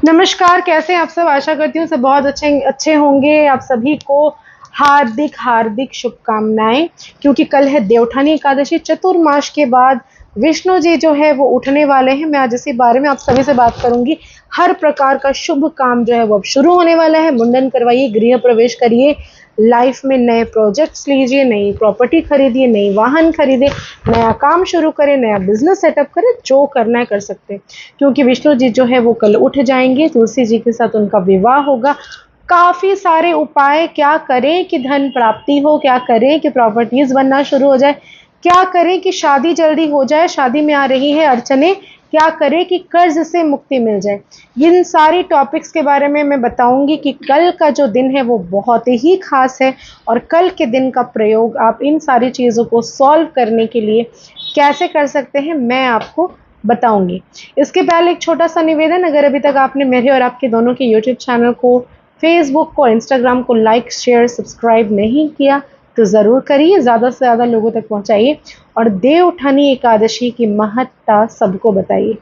नमस्कार, कैसे हैं आप सब? आशा करती हूँ सब बहुत अच्छे अच्छे होंगे। आप सभी को हार्दिक हार्दिक शुभकामनाएं, क्योंकि कल है देवउठानी एकादशी। चतुर्मास के बाद विष्णु जी जो है वो उठने वाले हैं। मैं आज इसी बारे में आप सभी से बात करूंगी। हर प्रकार का शुभ काम जो है वो अब शुरू होने वाला है। मुंडन करवाइए, गृह प्रवेश करिए, लाइफ में नए प्रोजेक्ट्स लीजिए, नई प्रॉपर्टी खरीदिए, नई वाहन खरीदे, नया काम शुरू करें, नया बिजनेस सेटअप करें, जो करना है कर सकते हैं। क्योंकि विष्णु जी जो है वो कल उठ जाएंगे, तुलसी जी के साथ उनका विवाह होगा। काफी सारे उपाय, क्या करें कि धन प्राप्ति हो, क्या करें कि प्रॉपर्टीज बनना शुरू हो जाए, क्या करें कि शादी जल्दी हो जाए, शादी में आ रही है अड़चने, क्या करें कि कर्ज से मुक्ति मिल जाए। इन सारी टॉपिक्स के बारे में मैं बताऊंगी कि कल का जो दिन है वो बहुत ही खास है, और कल के दिन का प्रयोग आप इन सारी चीज़ों को सॉल्व करने के लिए कैसे कर सकते हैं मैं आपको बताऊंगी। इसके पहले एक छोटा सा निवेदन, अगर अभी तक आपने मेरे और आपके दोनों के यूट्यूब चैनल को, फेसबुक को, इंस्टाग्राम को लाइक शेयर सब्सक्राइब नहीं किया तो ज़रूर करिए, ज़्यादा से ज़्यादा लोगों तक पहुंचाइए और देवउठानी एकादशी की महत्ता सबको बताइए।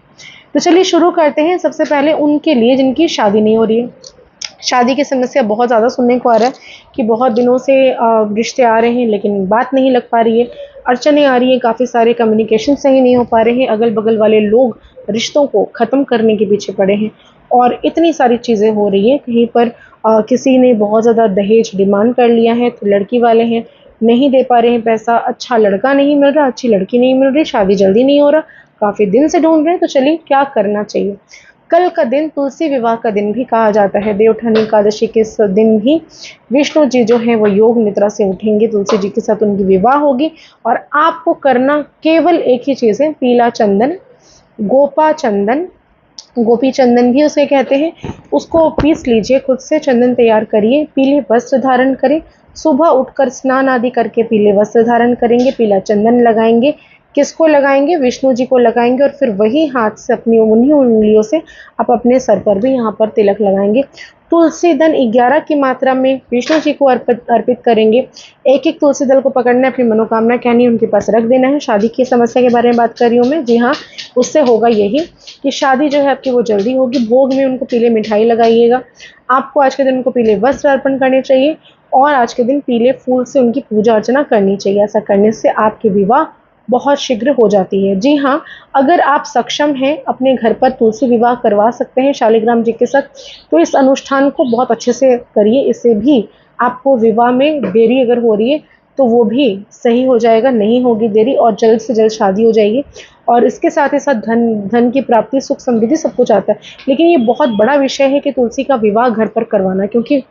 तो चलिए शुरू करते हैं। सबसे पहले उनके लिए जिनकी शादी नहीं हो रही है। शादी की समस्या बहुत ज़्यादा सुनने को आ रहा है कि बहुत दिनों से रिश्ते आ रहे हैं लेकिन बात नहीं लग पा रही है, अड़चने आ रही हैं, काफ़ी सारे कम्युनिकेशन सही नहीं हो पा रहे हैं, अगल बगल वाले लोग रिश्तों को ख़त्म करने के पीछे पड़े हैं, और इतनी सारी चीज़ें हो रही हैं। कहीं पर किसी ने बहुत ज़्यादा दहेज डिमांड कर लिया है तो लड़की वाले हैं नहीं दे पा रहे हैं पैसा, अच्छा लड़का नहीं मिल रहा, अच्छी लड़की नहीं मिल रही, शादी जल्दी नहीं हो रहा, काफ़ी दिन से ढूंढ रहे हैं। तो चलिए क्या करना चाहिए। कल का दिन तुलसी विवाह का दिन भी कहा जाता है। देवउठानी एकादशी के इस दिन ही विष्णु जी जो हैं वो योग निद्रा से उठेंगे, तुलसी जी के साथ उनकी विवाह होगी। और आपको करना केवल एक ही चीज़ है, पीला चंदन, गोपा चंदन, गोपी चंदन भी उसे कहते हैं, उसको पीस लीजिए, खुद से चंदन तैयार करिए, पीले वस्त्र धारण करें, सुबह उठकर स्नान आदि करके पीले वस्त्र धारण करेंगे, पीला चंदन लगाएंगे। किसको लगाएंगे? विष्णु जी को लगाएंगे, और फिर वही हाथ से अपनी उन्हीं उंगलियों से आप अपने सर पर भी यहाँ पर तिलक लगाएंगे। तुलसी दल 11 की मात्रा में विष्णु जी को अर्पित अर्पित करेंगे। एक एक तुलसी दल को पकड़ना है, अपनी मनोकामना कहनी है, उनके पास रख देना है। शादी की समस्या के बारे में बात कर रही हूँ मैं, जी हाँ, उससे होगा यही कि शादी जो है आपकी वो जल्दी होगी। भोग में उनको पीले मिठाई लगाइएगा। आपको आज के दिन उनको पीले वस्त्र अर्पण करने चाहिए, और आज के दिन पीले फूल से उनकी पूजा अर्चना करनी चाहिए। ऐसा करने से आपके विवाह बहुत शीघ्र हो जाती है। जी हाँ, अगर आप सक्षम हैं अपने घर पर तुलसी विवाह करवा सकते हैं शालिग्राम जी के साथ, तो इस अनुष्ठान को बहुत अच्छे से करिए। इससे भी आपको विवाह में देरी अगर हो रही है तो वो भी सही हो जाएगा, नहीं होगी देरी, और जल्द से जल्द शादी हो जाएगी। और इसके साथ ही साथ धन की प्राप्ति, सुख समृद्धि सब कुछ आता है। लेकिन ये बहुत बड़ा विषय है कि तुलसी का विवाह घर पर करवाना, क्योंकि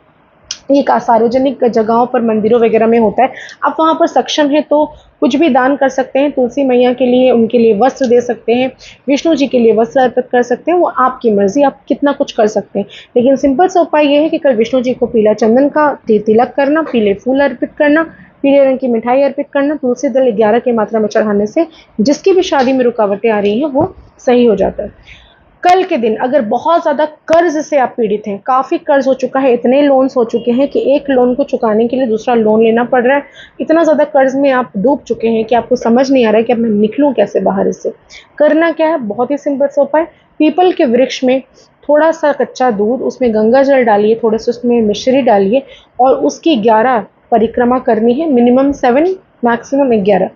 ये सार्वजनिक जगहों पर, मंदिरों वगैरह में होता है। आप वहाँ पर सक्षम हैं तो कुछ भी दान कर सकते हैं। तुलसी मैया के लिए, उनके लिए वस्त्र दे सकते हैं, विष्णु जी के लिए वस्त्र अर्पित कर सकते हैं, वो आपकी मर्जी, आप कितना कुछ कर सकते हैं। लेकिन सिंपल सा उपाय ये है कि कल विष्णु जी को पीला चंदन का तिलक करना, पीले फूल अर्पित करना, पीले रंग की मिठाई अर्पित करना, तुलसी दल 11 की मात्रा में चढ़ाने से जिसकी भी शादी में रुकावटें आ रही हैं वो सही हो जाता है। कल के दिन अगर बहुत ज़्यादा कर्ज से आप पीड़ित हैं, काफ़ी कर्ज हो चुका है, इतने लोन्स हो चुके हैं कि एक लोन को चुकाने के लिए दूसरा लोन लेना पड़ रहा है, इतना ज़्यादा कर्ज में आप डूब चुके हैं कि आपको समझ नहीं आ रहा है कि अब मैं निकलूं कैसे बाहर इससे। करना क्या है? बहुत ही सिंपल सा उपाय। पीपल के वृक्ष में थोड़ा सा कच्चा दूध, उसमें गंगा जल डालिए, थोड़े से उसमें मिश्री डालिए, और उसकी 11 परिक्रमा करनी है। मिनिमम 7, मैक्सिमम 11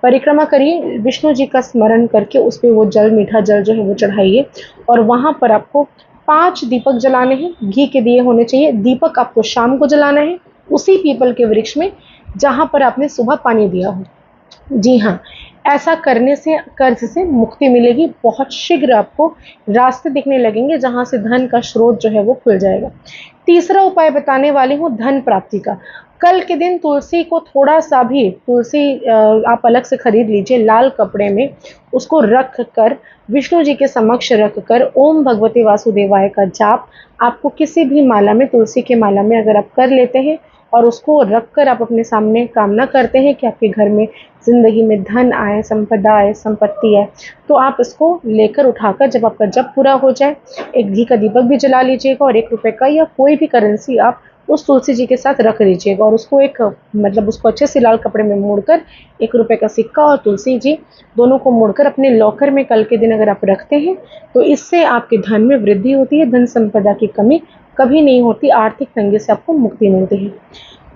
परिक्रमा करिए। विष्णु जी का स्मरण करके उस पर वो जल, मीठा जल जो है वो चढ़ाइए, और वहाँ पर आपको 5 दीपक जलाने हैं, घी के दिए होने चाहिए। दीपक आपको शाम को जलाना है उसी पीपल के वृक्ष में जहाँ पर आपने सुबह पानी दिया हो। जी हाँ, ऐसा करने से कर्ज से मुक्ति मिलेगी। बहुत शीघ्र आपको रास्ते दिखने लगेंगे जहाँ से धन का स्रोत जो है वो खुल जाएगा। तीसरा उपाय बताने वाली हूँ धन प्राप्ति का। कल के दिन तुलसी को थोड़ा सा भी, तुलसी आप अलग से खरीद लीजिए, लाल कपड़े में उसको रख कर, विष्णु जी के समक्ष रख कर ओम भगवते वासुदेवाय का जाप आपको किसी भी माला में, तुलसी के माला में अगर आप कर लेते हैं और उसको रखकर आप अपने सामने कामना करते हैं कि आपके घर में ज़िंदगी में धन आए, संपदा आए, संपत्ति आए, तो आप इसको लेकर उठाकर जब आपका जप पूरा हो जाए, एक घी का दीपक भी जला लीजिएगा, और 1 रुपये का या कोई भी करेंसी आप उस तुलसी जी के साथ रख दीजिएगा और उसको एक मतलब उसको अच्छे से लाल कपड़े में मोड़कर 1 रुपए का सिक्का और तुलसी जी दोनों को मोड़कर अपने लॉकर में कल के दिन अगर आप रखते हैं तो इससे आपके धन में वृद्धि होती है, धन संपदा की कमी कभी नहीं होती, आर्थिक तंगी से आपको मुक्ति मिलती है।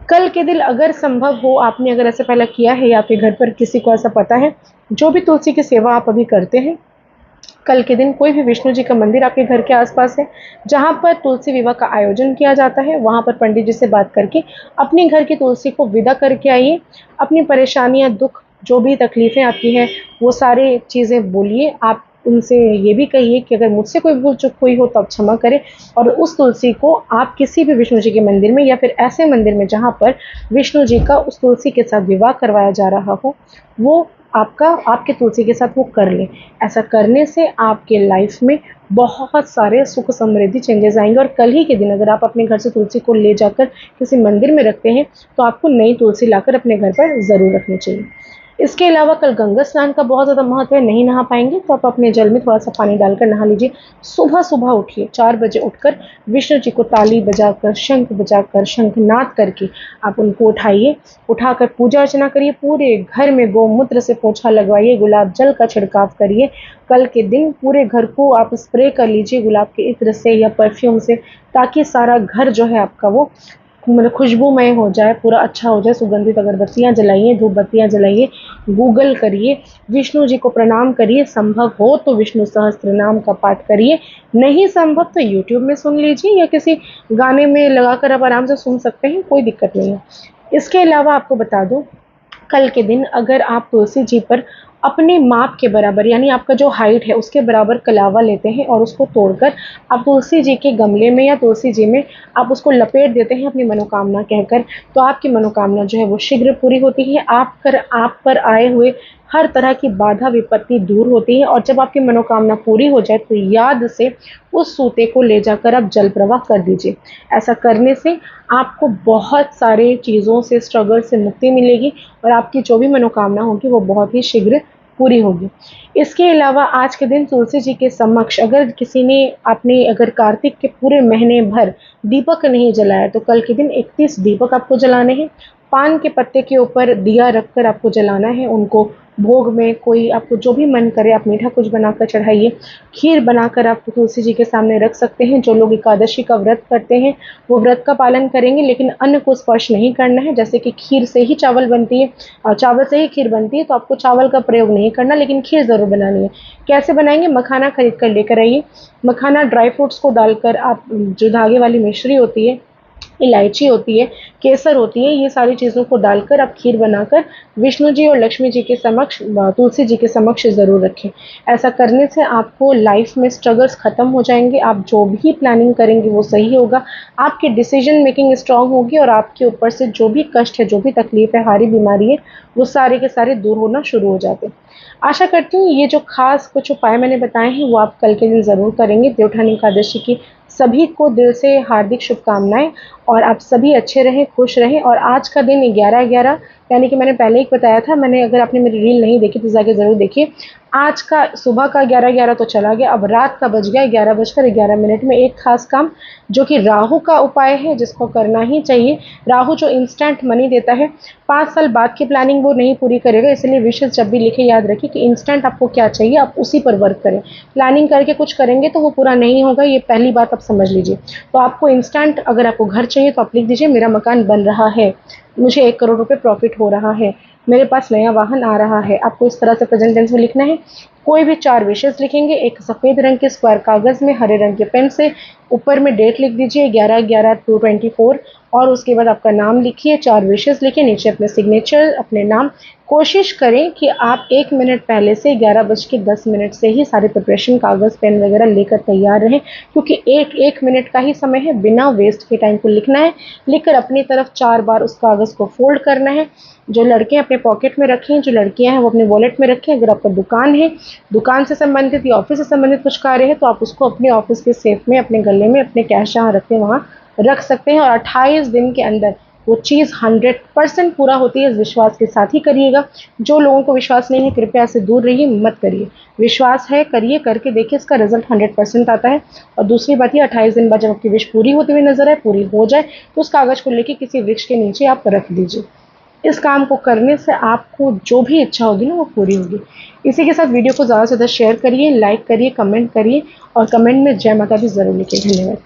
कल के दिन अगर संभव हो, आपने अगर ऐसा पहले किया है या आपके घर पर किसी को ऐसा पता है, जो भी तुलसी की सेवा आप अभी करते हैं, कल के दिन कोई भी विष्णु जी का मंदिर आपके घर के आसपास है जहाँ पर तुलसी विवाह का आयोजन किया जाता है, वहाँ पर पंडित जी से बात करके अपने घर की तुलसी को विदा करके आइए। अपनी परेशानियाँ, दुख, जो भी तकलीफ़ें आपकी हैं वो सारी चीज़ें बोलिए। आप उनसे ये भी कहिए कि अगर मुझसे कोई भूल चूक हुई हो तो आप क्षमा करें और उस तुलसी को आप किसी भी विष्णु जी के मंदिर में या फिर ऐसे मंदिर में जहाँ पर विष्णु जी का उस तुलसी के साथ विवाह करवाया जा रहा हो, वो आपके तुलसी के साथ वो कर लें। ऐसा करने से आपके लाइफ में बहुत सारे सुख समृद्धि चेंजेस आएंगे और कल ही के दिन अगर आप अपने घर से तुलसी को ले जाकर किसी मंदिर में रखते हैं तो आपको नई तुलसी लाकर अपने घर पर ज़रूर रखनी चाहिए। इसके अलावा कल गंगा स्नान का बहुत ज़्यादा महत्व है, नहीं नहा पाएंगे तो आप अपने जल में थोड़ा सा पानी डालकर नहा लीजिए। सुबह सुबह उठिए, 4 बजे उठकर विष्णु जी को ताली बजाकर, शंखनाद करके आप उनको उठाइए, उठाकर पूजा अर्चना करिए, पूरे घर में गौमूत्र से पोछा लगवाइए, गुलाब जल का छिड़काव करिए। कल के दिन पूरे घर को आप स्प्रे कर लीजिए गुलाब के इत्र से या परफ्यूम से, ताकि सारा घर जो है आपका वो मतलब खुशबूमय हो जाए, पूरा अच्छा हो जाए। सुगंधित अगरबत्तियाँ जलाइए, धूप बत्तियाँ जलाइए, गूगल करिए, विष्णु जी को प्रणाम करिए, संभव हो तो विष्णु सहस्त्र नाम का पाठ करिए, नहीं संभव तो यूट्यूब में सुन लीजिए या किसी गाने में लगाकर आप आराम से सुन सकते हैं, कोई दिक्कत नहीं है। इसके अलावा आपको बता दूं, कल के दिन अगर आप तुलसी जी पर अपने माप के बराबर यानी आपका जो हाइट है उसके बराबर कलावा लेते हैं और उसको तोड़कर आप तुलसी जी के गमले में या तुलसी जी में आप उसको लपेट देते हैं अपनी मनोकामना कहकर, तो आपकी मनोकामना जो है वो शीघ्र पूरी होती है। आप पर आए हुए हर तरह की बाधा विपत्ति दूर होती है और जब आपकी मनोकामना पूरी हो जाए तो याद से उस सूते को ले जाकर आप जल प्रवाह कर दीजिए। ऐसा करने से आपको बहुत सारे चीज़ों से, स्ट्रगल से मुक्ति मिलेगी और आपकी जो भी मनोकामना होगी वो बहुत ही शीघ्र पूरी होगी। इसके अलावा आज के दिन तुलसी जी के समक्ष अगर किसी ने आपने अगर कार्तिक के पूरे महीने भर दीपक नहीं जलाया तो कल के दिन 31 दीपक आपको जलाने हैं। पान के पत्ते के ऊपर दिया रखकर आपको जलाना है उनको। भोग में कोई आपको जो भी मन करे आप मीठा कुछ बनाकर चढ़ाइए। खीर बनाकर आप तुलसी जी के सामने रख सकते हैं। जो लोग एकादशी का व्रत करते हैं वो व्रत का पालन करेंगे लेकिन अन्न को स्पर्श नहीं करना है। जैसे कि खीर से ही चावल बनती है और चावल से ही खीर बनती है तो आपको चावल का प्रयोग नहीं करना लेकिन खीर ज़रूर बनानी है। कैसे बनाएंगे? मखाना खरीद कर लेकर आइए। मखाना ड्राई फ्रूट्स को डालकर आप जो धागे वाली मिश्री होती है, इलायची होती है, केसर होती है, ये सारी चीज़ों को डालकर आप खीर बनाकर विष्णु जी और लक्ष्मी जी के समक्ष, तुलसी जी के समक्ष ज़रूर रखें। ऐसा करने से आपको लाइफ में स्ट्रगल्स ख़त्म हो जाएंगे। आप जो भी प्लानिंग करेंगे वो सही होगा। आपकी डिसीजन मेकिंग स्ट्रांग होगी और आपके ऊपर से जो भी कष्ट है, जो भी तकलीफ है, हारी बीमारी है, वो सारे के सारे दूर होना शुरू हो जाते हैं। आशा करती हूँ ये जो खास कुछ उपाय मैंने बताए हैं वो आप कल के दिन ज़रूर करेंगे। देवउठानी एकादशी की सभी को दिल से हार्दिक शुभकामनाएं और आप सभी अच्छे रहें, खुश रहें। और आज का दिन 11/11 यानी कि मैंने पहले ही बताया था, अगर आपने मेरी रील नहीं देखी तो जाके ज़रूर देखिए। आज का सुबह का 11/11 तो चला गया, अब रात का बज गया 11:11 में एक खास काम जो कि राहु का उपाय है जिसको करना ही चाहिए। राहु जो इंस्टेंट मनी देता है, 5 साल बाद की प्लानिंग वो नहीं पूरी करेगा, इसलिए विशेष जब भी लिखे याद रखिए कि इंस्टेंट आपको क्या चाहिए आप उसी पर वर्क करें। प्लानिंग करके कुछ करेंगे तो वो पूरा नहीं होगा, ये पहली बात आप समझ लीजिए। तो आपको इंस्टेंट अगर आपको घर चाहिए तो आप लिख दीजिए मेरा मकान बन रहा है, मुझे 1 करोड़ रुपए प्रॉफिट हो रहा है, मेरे पास नया वाहन आ रहा है। आपको इस तरह से प्रेजेंट टेंस में लिखना है। कोई भी 4 विशेष लिखेंगे, एक सफ़ेद रंग के स्क्वायर कागज़ में हरे रंग के पेन से ऊपर में डेट लिख दीजिए 11/11/2024 और उसके बाद आपका नाम लिखिए, 4 विशेष लिखिए, नीचे अपने सिग्नेचर, अपने नाम। कोशिश करें कि आप 1 मिनट पहले से 11:10 से ही सारे प्रिपरेशन, कागज़ पेन वगैरह लेकर तैयार रहें क्योंकि एक मिनट का ही समय है, बिना वेस्ट के टाइम को लिखना है। लिखकर अपनी तरफ 4 बार उस कागज़ को फोल्ड करना है। जो लड़के अपने पॉकेट में रखें, जो लड़कियां हैं वो अपने वॉलेट में रखें। अगर आपका दुकान है, दुकान से संबंधित या ऑफिस से संबंधित कुछ कार्य है तो आप उसको अपने ऑफिस के सेफ में, अपने गले में, अपने कैश जहाँ रखते हैं वहाँ रख सकते हैं और 28 दिन के अंदर वो चीज़ 100% पूरा होती है। इस विश्वास के साथ ही करिएगा। जो लोगों को विश्वास नहीं है कृपया से दूर रहिए, मत करिए। विश्वास है, करिए, करके देखिए, इसका रिजल्ट 100% आता है। और दूसरी बात ये, 28 दिन बाद जब आपकी विश पूरी होती हुई नजर आए, पूरी हो जाए, तो उस कागज को लेके किसी वृक्ष के नीचे आप रख दीजिए। इस काम को करने से आपको जो भी इच्छा होगी ना वो पूरी होगी। इसी के साथ वीडियो को ज़्यादा से ज़्यादा शेयर करिए, लाइक करिए, कमेंट करिए और कमेंट में जय माता दी ज़रूर लिखिए। धन्यवाद।